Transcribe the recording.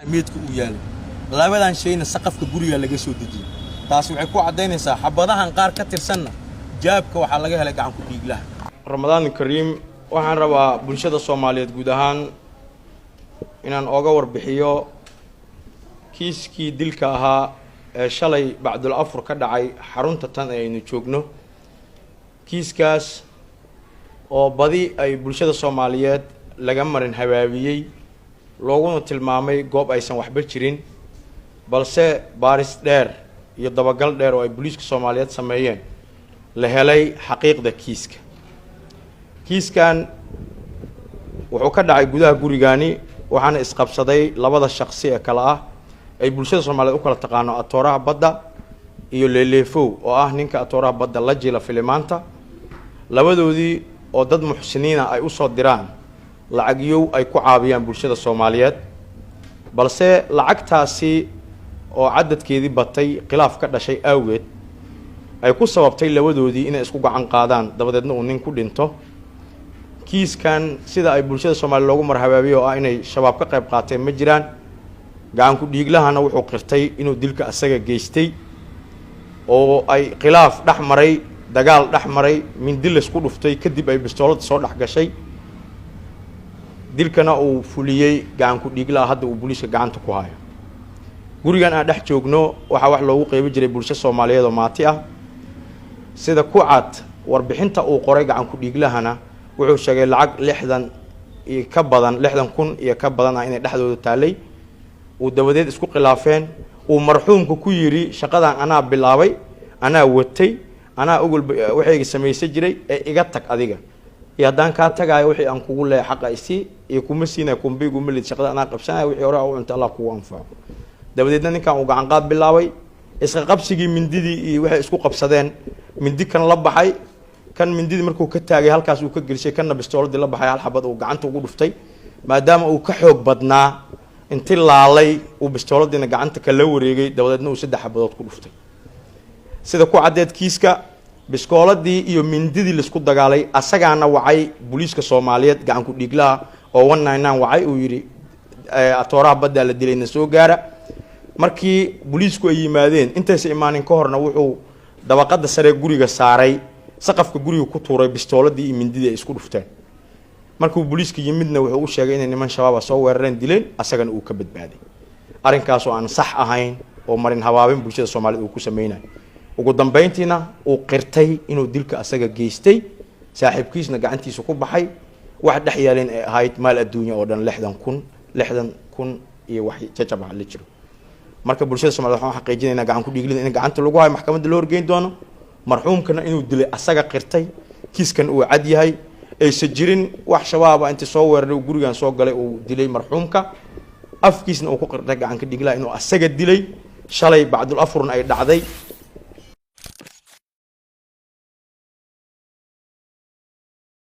meedku u yaal labadan shayna saqafka guriga laga soo dejiyay taasi waxay ku cadeynaysaa xabadahan qaar ka tirsanna jaabka waxa laga helay gacan ku dhiiglaha Ramadaan Kariim waxaan rabaa bulshada Soomaaliyeed guud ahaan inaan ooga warbixiyo kiiskii dilka ahaa ee shalay bacdul afur ka dhacay xarunta tan aynu joogno kiiskaas oo badi ay bulshada Soomaaliyeed laga marin habaabiyay looguna tilmaamay goob aysan waxba jirin balse baaris dheer iyo dabagal dheer oo ay booliiska Soomaaliyeed sameeyeen la helay xaqiiqda kiiskan wuxuu ka dhacay gudaha gurigaani waxaana isqabsaday labada shakhsi ee kala ah ay bulshada Soomaaliyeed u kala taqaano atooraha badda iyo leeleefow oo ah ninka atooraha badda la jila filimaanta labadoodii oo dad muxsiniina ay u soo diraan lacagyow ay ku caawiyaan bulshada Soomaaliyeed balse lacagtaasi oo cadadkeedii batay khilaaf ka dhashay awgeed ay ku sababtay labadoodii inay isku gacan qaadaan dabadeedna uu nin ku dhinto kiiskan sida ay bulshada Soomaaliyeed loogu marhabaabiyo oo inay shabaab ka qayb qaateen ma jiraan gacan ku dhiiglahana wuxuu qirtay inuu dilka asaga geystay oo ay khilaaf dhaxmaray dagaal dhaxmaray min dil isku dhuftay kadib ay bistoolad soo dhax gashay dilkana uu fuliyay gacan ku dhiiglaha hadda uu booliiska gacanta ku hayo gurigan aan dhex joogno waxa wax loogu qeybi jiray bulshada Soomaaliyeed oo maati ah sida ku cad warbixinta uu qoray gacan ku dhiiglahana wuxuu sheegay lacag 60 iyo ka badan 60,000 iyo ka badan inay dhaxdooda taalay uu dabadeed isku khilaafeen uu marxuumku ku yiri shaqadan anaa bilaabay anaa watay anaa ogol waxay sameeyay jiray ee iga tag adiga haddaan ka tagay wixii aan kugu leeyahay xaq aysi iyo kuma siinay kumbigu milid shaqada anaa qabsanay wixii hore oo inta Allah kugu anfaco dabadeedna ninkan uu gacan qaad bilaabay isqa qabsigii mindidii iyo waxay isku qabsadeen mindi kan la baxay kan mindidii markuu ka taagay halkaas uu ka gelshay kan bistooladii la baxay hal xabad uu gacanta ugu dhuftay maadaama uu ka xoog badnaa intii laalay uu bistooladina gacanta kala wareegay dabadeedna uu 3 xabadood ku dhuftay sida ku cadeed kiiska biskooladii iyo mindidii la isku dagaalay asagaana wacay booliiska Soomaaliyeed gacan ku dhiiglaha oo 199 wacay uu yiri atooraha badda la dilayna soo gaara markii booliisku ay yimaadeen intaysa imaanin ka horna wuxuu dabaqada sare guriga saaray saqafka guriga ku tuuray bistooladii iyo mindidii ay isku dhufteen markuu booliiska yimidna wuxuu u sheegay in niman shabaab soo weerareen dileen asagana uu ka badbaaday arrinkaas oo aan sax ahayn oo marin habaabin bulshada Soomaaliyeed uu ku sameeyay ugu dambeyntiina uu qirtay inuu dilka asaga geystay saaxiibkiisna gacantiisa ku baxay wax dhex yeeleen ay ahayd maal adduunyo oo dhan 60,000 iyo wax jajab la jiro marka bulshada Soomaaliyeed waxaan xaqiijinaynaa gacan ku dhiiglin in gacanta lagu hayo maxkamadda loo horgeyn doono marxuumkana inuu dilay asaga qirtay kiiskan uu cad yahay ay sajirin wax shabaab inta soo weeraray gurigan soo galay uu dilay marxuumka afkiisna uu ku qirtay gacan ka dhiiglaha inuu asaga dilay shalay bacdul afurna ay dhacday